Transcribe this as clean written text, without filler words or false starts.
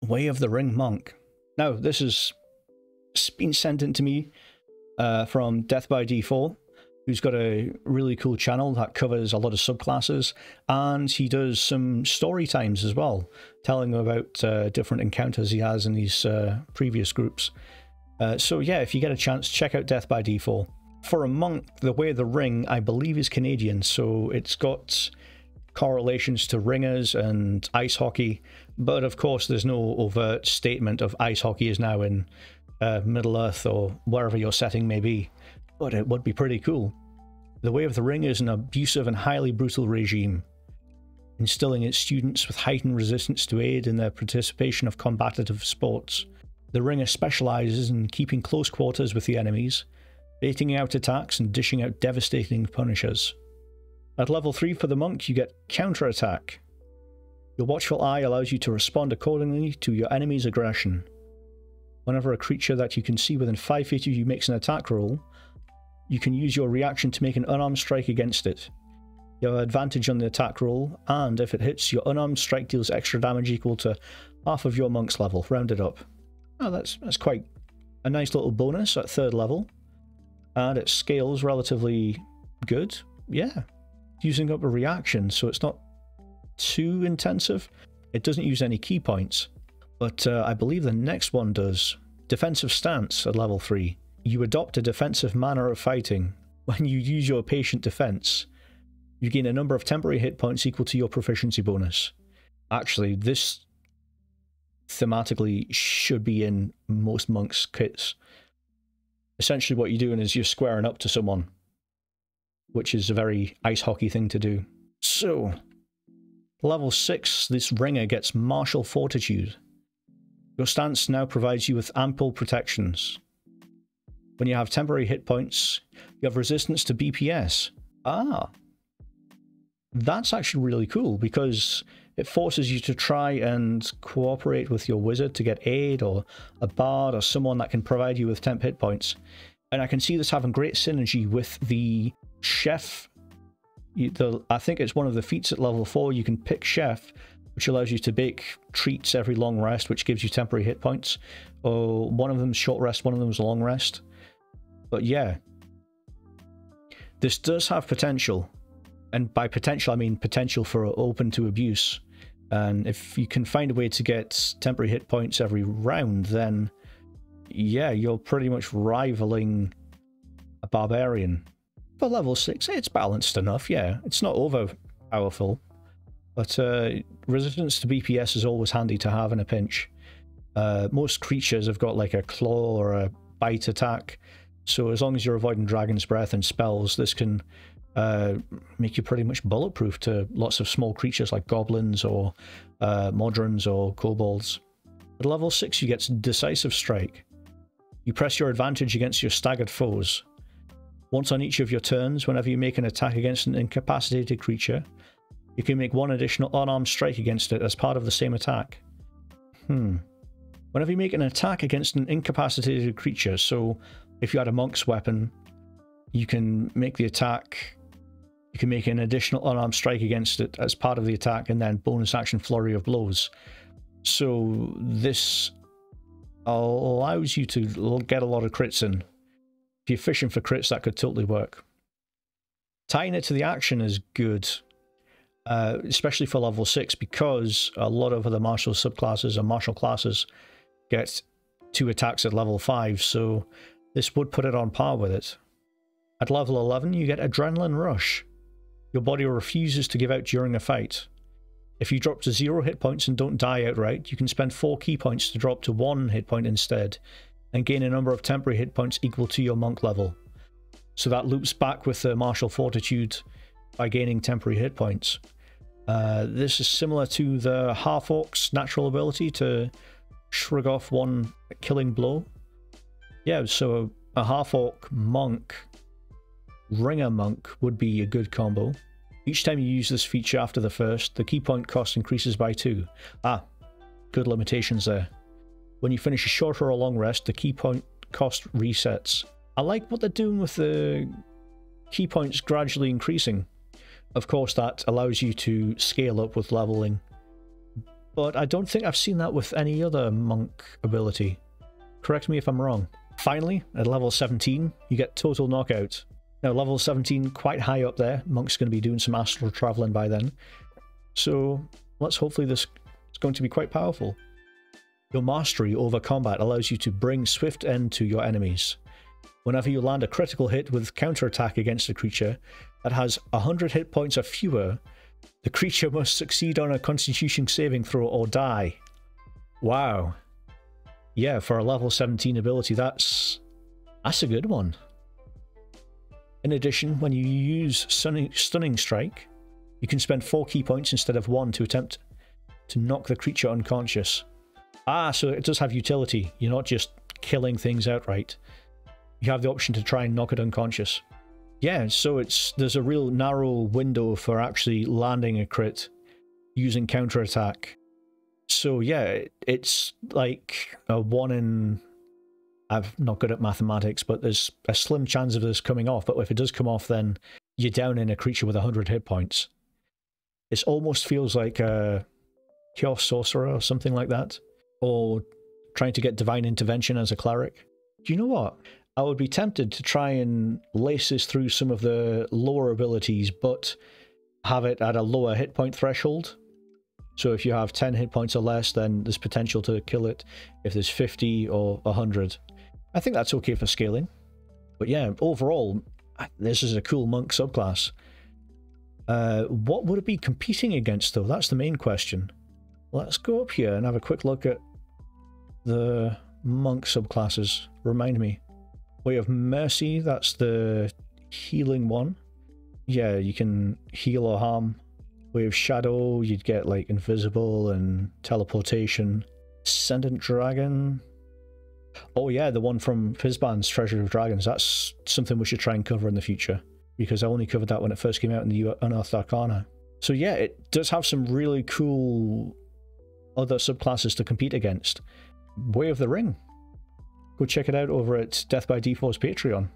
Way of the Ring Monk. Now, this has been sent in to me from Death by D4, who's got a really cool channel that covers a lot of subclasses, and he does some story times as well, telling about different encounters he has in these previous groups. So yeah, if you get a chance, check out Death by D4. For a monk, the Way of the Ring, I believe, is Canadian, so it's got correlations to ringers and ice hockey, but of course there's no overt statement of ice hockey is now in Middle-earth or wherever your setting may be, but it would be pretty cool. The Way of the Ring is an abusive and highly brutal regime, instilling its students with heightened resistance to aid in their participation of combative sports. The Ringer specializes in keeping close quarters with the enemies, baiting out attacks and dishing out devastating punishers. At level 3 for the monk, you get counterattack. Your watchful eye allows you to respond accordingly to your enemy's aggression. Whenever a creature that you can see within 5 feet of you makes an attack roll, you can use your reaction to make an unarmed strike against it. You have advantage on the attack roll, and if it hits, your unarmed strike deals extra damage equal to half of your monk's level, rounded up. Oh, that's quite a nice little bonus at 3rd level. And it scales relatively good. Yeah. Using up a reaction, so it's not too intensive. It doesn't use any key points. But I believe the next one does. Defensive Stance at level 3. You adopt a defensive manner of fighting. When you use your patient defense, you gain a number of temporary hit points equal to your proficiency bonus. Actually, this thematically should be in most monks' kits. Essentially what you're doing is you're squaring up to someone, which is a very ice hockey thing to do. So, level 6, this Ringer gets Martial Fortitude. Your stance now provides you with ample protections. When you have temporary hit points, you have resistance to BPS. Ah, that's actually really cool, because it forces you to try and cooperate with your wizard to get aid, or a bard, or someone that can provide you with temp hit points. And I can see this having great synergy with the chef. I think it's one of the feats at level 4. You can pick chef, which allows you to bake treats every long rest, which gives you temporary hit points. Or one of them's short rest, one of them's long rest. But yeah, this does have potential. And by potential, I mean potential for open to abuse. And if you can find a way to get temporary hit points every round, then yeah, you're pretty much rivaling a barbarian. For level 6, it's balanced enough, yeah. It's not over powerful, but resistance to BPS is always handy to have in a pinch. Most creatures have got like a claw or a bite attack, so as long as you're avoiding Dragon's Breath and spells, this can make you pretty much bulletproof to lots of small creatures like goblins or modrons or kobolds. At level 6 you get Decisive Strike. You press your advantage against your staggered foes. Once on each of your turns, whenever you make an attack against an incapacitated creature, you can make one additional unarmed strike against it as part of the same attack. Whenever you make an attack against an incapacitated creature, so if you had a monk's weapon, you can make the attack, you can make an additional unarmed strike against it as part of the attack, and then bonus action flurry of blows. So this allows you to get a lot of crits in. If you're fishing for crits, that could totally work. Tying it to the action is good, especially for level 6, because a lot of other martial subclasses and martial classes get 2 attacks at level 5, so this would put it on par with it. At level 11, you get Adrenaline Rush. Your body refuses to give out during a fight. If you drop to 0 hit points and don't die outright, you can spend 4 key points to drop to 1 hit point instead, and gain a number of temporary hit points equal to your monk level. So that loops back with the Martial Fortitude by gaining temporary hit points. This is similar to the Half-Orc's natural ability to shrug off 1 killing blow. Yeah, so a Half-Orc monk, Ringer monk would be a good combo. Each time you use this feature after the first, the key point cost increases by 2. Ah, good limitations there. When you finish a short or a long rest, the key point cost resets. I like what they're doing with the key points gradually increasing. Of course, that allows you to scale up with leveling. but I don't think I've seen that with any other monk ability. Correct me if I'm wrong. Finally, at level 17, you get total knockout. Now, level 17, quite high up there. Monk's going to be doing some astral traveling by then. So, hopefully this is going to be quite powerful. Your mastery over combat allows you to bring swift end to your enemies. Whenever you land a critical hit with counterattack against a creature that has 100 hit points or fewer, the creature must succeed on a constitution saving throw or die. Wow. Yeah, for a level 17 ability, that's a good one. In addition, when you use Stunning Strike, you can spend 4 key points instead of 1 to attempt to knock the creature unconscious. Ah, so it does have utility. You're not just killing things outright. You have the option to try and knock it unconscious. Yeah, so there's a real narrow window for actually landing a crit using counterattack. So yeah, it's like a 1 in... I'm not good at mathematics, but there's a slim chance of this coming off. But if it does come off, then you're down in a creature with 100 hit points. It almost feels like a Chaos Sorcerer or something like that. Or trying to get Divine Intervention as a cleric. Do you know what? I would be tempted to try and lace this through some of the lower abilities, but have it at a lower hit point threshold. So if you have 10 hit points or less, then there's potential to kill it. If there's 50 or 100, I think that's okay for scaling. But yeah, overall, this is a cool monk subclass. What would it be competing against, though? That's the main question. Let's go up here and have a quick look at the monk subclasses. Remind me. Way of Mercy, that's the healing one. Yeah, you can heal or harm. Way of Shadow, you'd get like invisible and teleportation. Ascendant Dragon. Oh yeah, the one from Fizban's Treasure of Dragons. That's something we should try and cover in the future, because I only covered that when it first came out in the Unearthed Arcana. So yeah, it does have some really cool other subclasses to compete against. Way of the Ring. Go check it out over at Death by D4's Patreon.